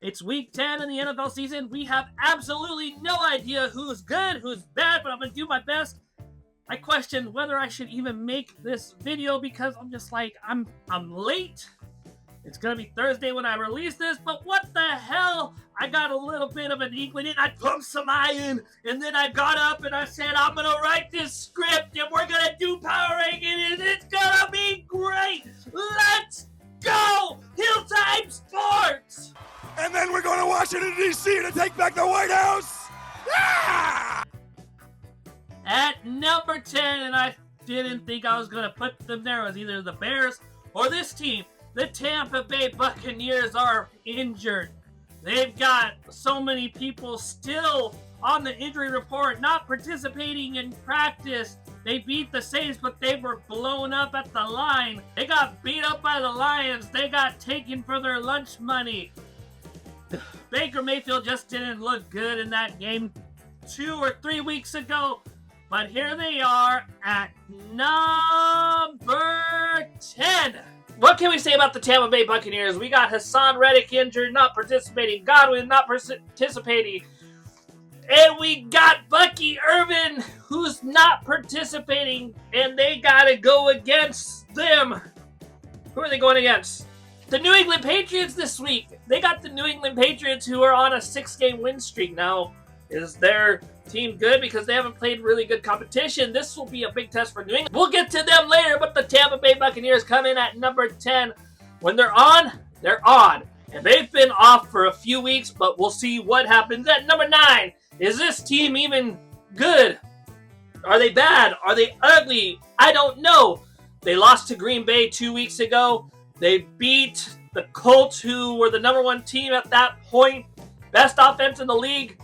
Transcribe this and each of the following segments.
It's week 10 in the NFL season. We have absolutely no idea who's good, who's bad, but I'm going to do my best. I question whether I should even make this video because I'm just like, I'm late. It's going to be Thursday when I release this, but what the hell? I got a little bit of an inkling and I pumped some iron, and then I got up and I said, I'm going to write this script and we're going to do power ranking and it's going to be great. Let's go! HillTimeSports! And then we're going to Washington, D.C. to take back the White House! Ah! At number 10, and I didn't think I was going to put them there, it was either the Bears or this team. The Tampa Bay Buccaneers are injured. They've got so many people still on the injury report, not participating in practice. They beat the Saints, but they were blown up at the line. They got beat up by the Lions. They got taken for their lunch money. Baker Mayfield just didn't look good in that game 2 or 3 weeks ago. But here they are at number 10. What can we say about the Tampa Bay Buccaneers? We got Hassan Reddick injured, not participating. Godwin not participating. And we got Bucky Irvin, who's not participating. And they got to go against them. Who are they going against? The New England Patriots this week. They got the New England Patriots, who are on a 6-game win streak now. Is their team good? Because they haven't played really good competition. This will be a big test for New England. We'll get to them later, but the Tampa Bay Buccaneers come in at number 10. When they're on, they're on. And they've been off for a few weeks, but we'll see what happens at number 9. Is this team even good? Are they bad? Are they ugly? I don't know. They lost to Green Bay 2 weeks ago. They beat the Colts, who were the number 1 team at that point. Best offense in the league.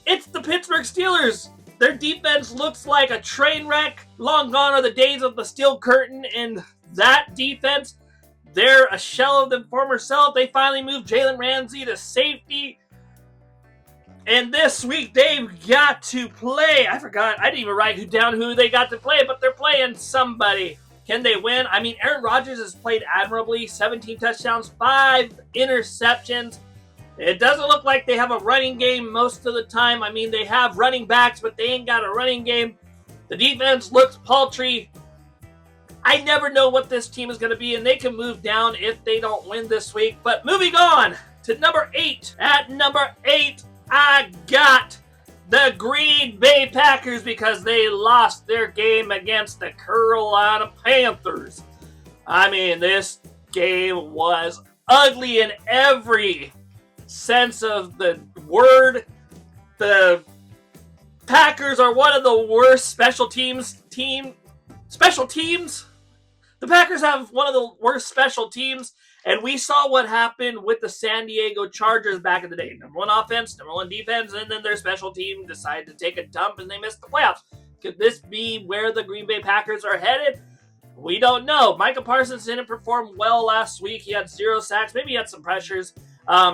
It's the Pittsburgh Steelers. Their defense looks like a train wreck. Long gone are the days of the steel curtain, and that defense, they're a shell of their former self. They finally moved Jalen Ramsey to safety. And this week, they've got to play. I forgot. I didn't even write down who they got to play, but they're playing somebody. Can they win? I mean, Aaron Rodgers has played admirably. 17 touchdowns, 5 interceptions. It doesn't look like they have a running game most of the time. I mean, they have running backs, but they ain't got a running game. The defense looks paltry. I never know what this team is going to be, and they can move down if they don't win this week. But moving on to number 8. At number 8, I got the Green Bay Packers because they lost their game against the Carolina Panthers. I mean, this game was ugly in every sense of the word. The Packers are one of the worst special teams. The Packers have one of the worst special teams, and we saw what happened with the San Diego Chargers back in the day. Number 1 offense, number 1 defense, and then their special team decided to take a dump and they missed the playoffs. Could this be where the Green Bay Packers are headed? We don't know. Micah Parsons didn't perform well last week. He had 0 sacks. Maybe he had some pressures.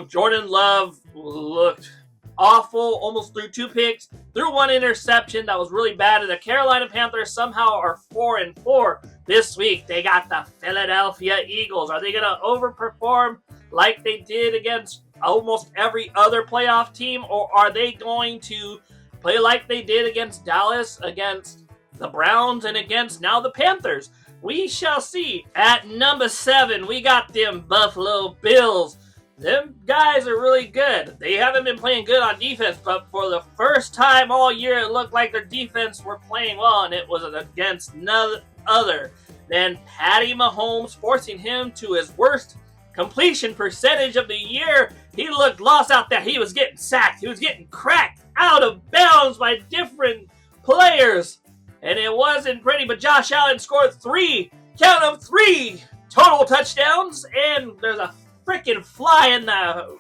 Jordan Love looked awful, almost threw 2 picks, threw 1 interception that was really bad, and the Carolina Panthers somehow are 4-4 this week. They got the Philadelphia Eagles. Are they going to overperform like they did against almost every other playoff team, or are they going to play like they did against Dallas, against the Browns, and against now the Panthers? We shall see. At number 7, we got them Buffalo Bills. Them guys are really good. They haven't been playing good on defense, but for the first time all year, it looked like their defense were playing well, and it was against none other than Patty Mahomes, forcing him to his worst completion percentage of the year. He looked lost out there. He was getting sacked. He was getting cracked out of bounds by different players, and it wasn't pretty, but Josh Allen scored 3 total touchdowns, and there's a freaking fly in the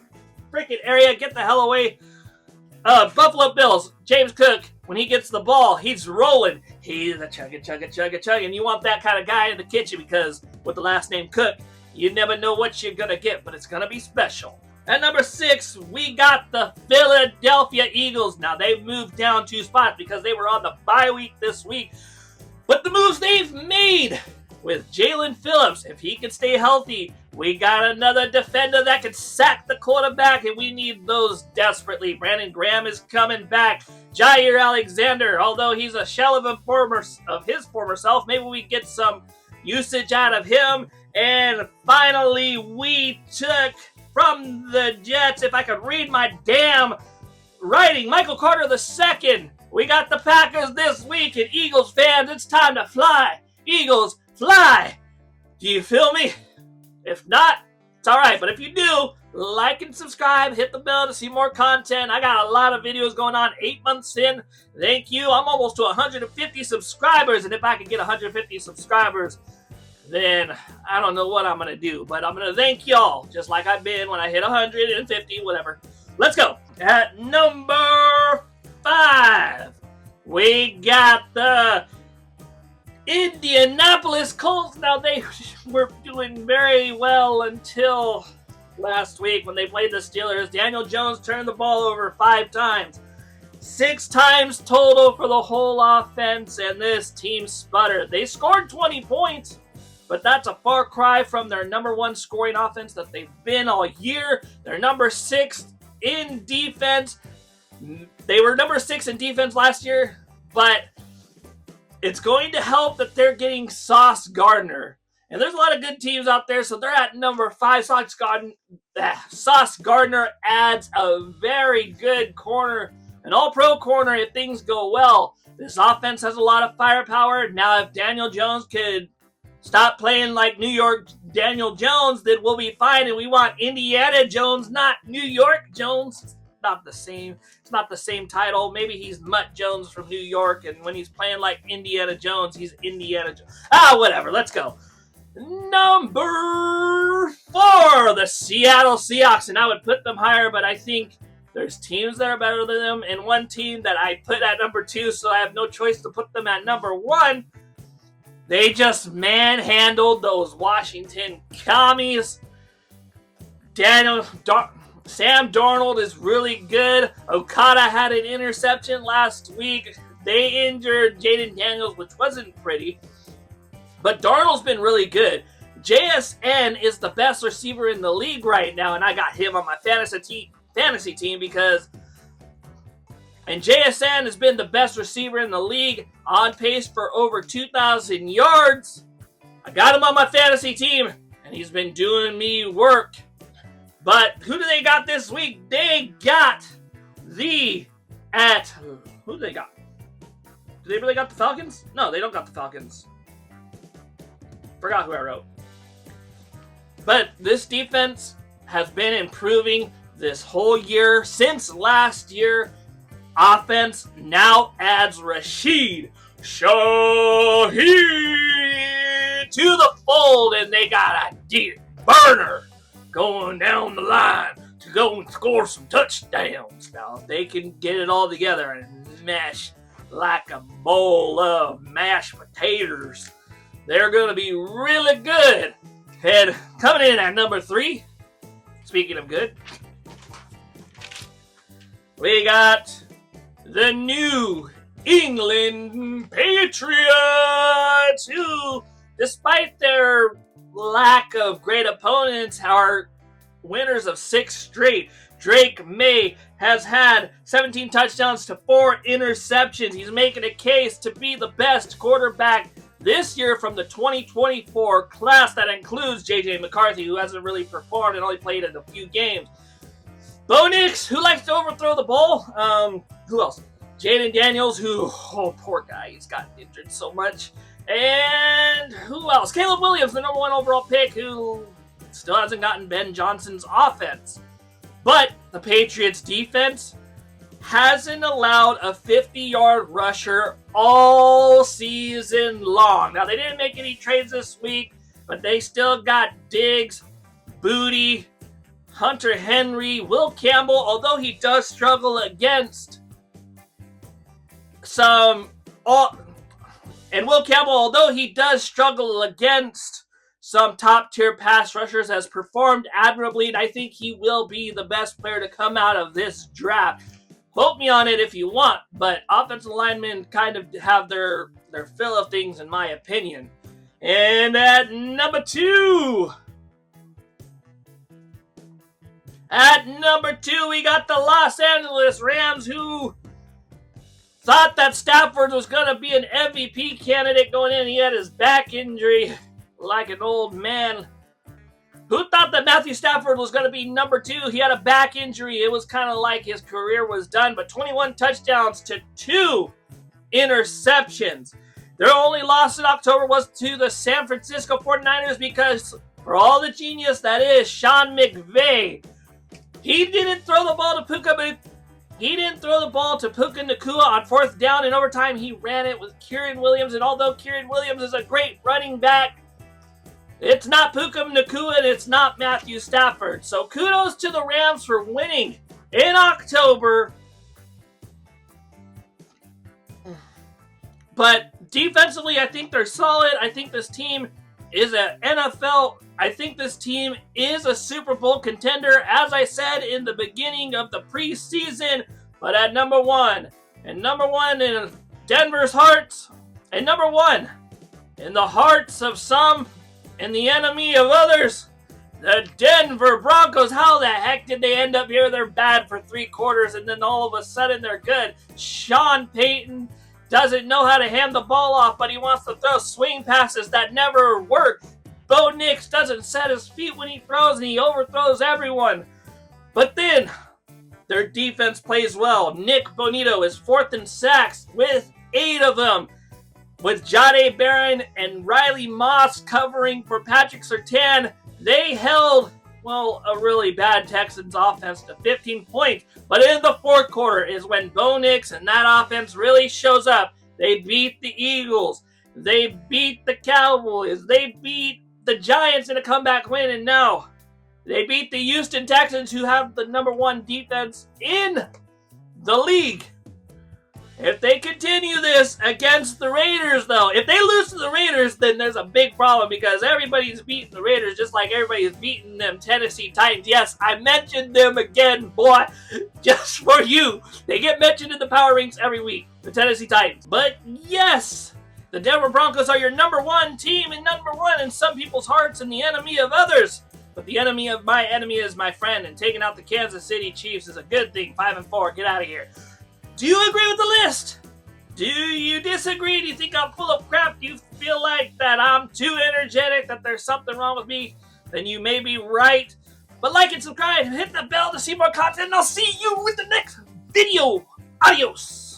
freaking area. Get the hell away. Buffalo Bills, James Cook, when he gets the ball, he's rolling. He's a chugga. And you want that kind of guy in the kitchen because with the last name Cook, you never know what you're going to get, but it's going to be special. At number 6, we got the Philadelphia Eagles. Now, they've moved down 2 spots because they were on the bye week this week. But the moves they've made with Jalen Phillips, if he can stay healthy, We got another defender that can sack the quarterback, and we need those desperately. Brandon Graham is coming back. Jair Alexander, although he's a shell of his former self, maybe we get some usage out of him. And finally, we took from the Jets, if I could read my damn writing, Michael Carter II. We got the Packers this week, and Eagles fans, it's time to fly. Eagles, fly. Do you feel me? If not, it's alright. But if you do, like and subscribe, hit the bell to see more content. I got a lot of videos going on 8 months in. Thank you. I'm almost to 150 subscribers, and if I can get 150 subscribers, then I don't know what I'm going to do. But I'm going to thank y'all, just like I've been when I hit 150, whatever. Let's go. At number 5, we got the Indianapolis Colts. Now, they were doing very well until last week when they played the Steelers. Daniel Jones turned the ball over 5 times. 6 times total for the whole offense, and this team sputtered. They scored 20 points, but that's a far cry from their number 1 scoring offense that they've been all year. They're number 6 in defense. They were number 6 in defense last year, but it's going to help that they're getting Sauce Gardner. And there's a lot of good teams out there, so they're at number 5. Sauce Gardner adds a very good corner, an all-pro corner if things go well. This offense has a lot of firepower. Now, if Daniel Jones could stop playing like New York Daniel Jones, then we'll be fine. And we want Indiana Jones, not New York Jones. Not the same. It's not the same title. Maybe he's Mutt Jones from New York, and when he's playing like Indiana Jones, he's Indiana Jones. Whatever. Let's go. Number 4, the Seattle Seahawks, and I would put them higher, but I think there's teams that are better than them, and one team that I put at number 2, so I have no choice to put them at number 1. They just manhandled those Washington commies. Sam Darnold is really good. Okada had an interception last week. They injured Jaden Daniels, which wasn't pretty. But Darnold's been really good. JSN is the best receiver in the league right now, and I got him on my fantasy team because... And JSN has been the best receiver in the league, on pace for over 2,000 yards. I got him on my fantasy team, and he's been doing me work. But who do they got this week? They got who do they got? Do they really got the Falcons? No, they don't got the Falcons. Forgot who I wrote. But this defense has been improving this whole year. Since last year, offense now adds Rashid Shaheed to the fold, and they got a deep burner going down the line to go and score some touchdowns. Now, if they can get it all together and mash like a bowl of mashed potatoes, they're going to be really good. And coming in at number 3, speaking of good, we got the New England Patriots, who, despite their lack of great opponents, are winners of 6 straight. Drake May has had 17 touchdowns to 4 interceptions. He's making a case to be the best quarterback this year from the 2024 class. That includes J.J. McCarthy, who hasn't really performed and only played in a few games. Bo Nix, who likes to overthrow the ball. Who else? Jaden Daniels, who, poor guy, he's gotten injured so much. And who else? Caleb Williams, the number 1 overall pick, who still hasn't gotten Ben Johnson's offense. But the Patriots defense hasn't allowed a 50-yard rusher all season long. Now, they didn't make any trades this week, but they still got Diggs, Booty, Hunter Henry, Will Campbell, although he does struggle against some top-tier pass rushers, has performed admirably, and I think he will be the best player to come out of this draft. Quote me on it if you want, but offensive linemen kind of have their fill of things, in my opinion. And at number 2, At number 2, we got the Los Angeles Rams, who thought that Stafford was going to be an MVP candidate going in. He had his back injury like an old man. Who thought that Matthew Stafford was going to be number 2? He had a back injury. It was kind of like his career was done, but 21 touchdowns to 2 interceptions. Their only loss in October was to the San Francisco 49ers because, for all the genius that is Sean McVay, he didn't throw the ball to Puka Nacua on 4th down in overtime. He ran it with Kyren Williams, and although Kyren Williams is a great running back, it's not Puka Nacua and it's not Matthew Stafford. So kudos to the Rams for winning in October. But defensively, I think they're solid. I think this team is an NFL. I think this team is a Super Bowl contender, as I said in the beginning of the preseason. But at number 1, and number 1 in Denver's hearts, and number 1 in the hearts of some and the enemy of others, the Denver Broncos. How the heck did they end up here? They're bad for 3 quarters, and then all of a sudden they're good. Sean Payton doesn't know how to hand the ball off, but he wants to throw swing passes that never work. Bo Nix doesn't set his feet when he throws, and he overthrows everyone. But then their defense plays well. Nick Bonito is 4th in sacks with 8 of them, with Jahdae Barron and Riley Moss covering for Patrick Surtain. They held, a really bad Texans offense to 15 points. But in the 4th quarter is when Bo Nix and that offense really shows up. They beat the Eagles. They beat the Cowboys. They beat the Giants in a comeback win. And now they beat the Houston Texans, who have the number 1 defense in the league. If they continue this against the Raiders, though, if they lose to the Raiders, then there's a big problem because everybody's beating the Raiders just like everybody's beating them Tennessee Titans. Yes, I mentioned them again, boy, just for you. They get mentioned in the power ranks every week, the Tennessee Titans. But yes, the Denver Broncos are your number 1 team and number 1 in some people's hearts and the enemy of others. But the enemy of my enemy is my friend, and taking out the Kansas City Chiefs is a good thing. 5-4, get out of here. Do you agree with the list? Do you disagree? Do you think I'm full of crap? Do you feel like that I'm too energetic, that there's something wrong with me? Then you may be right. But like and subscribe and hit the bell to see more content, and I'll see you with the next video. Adios.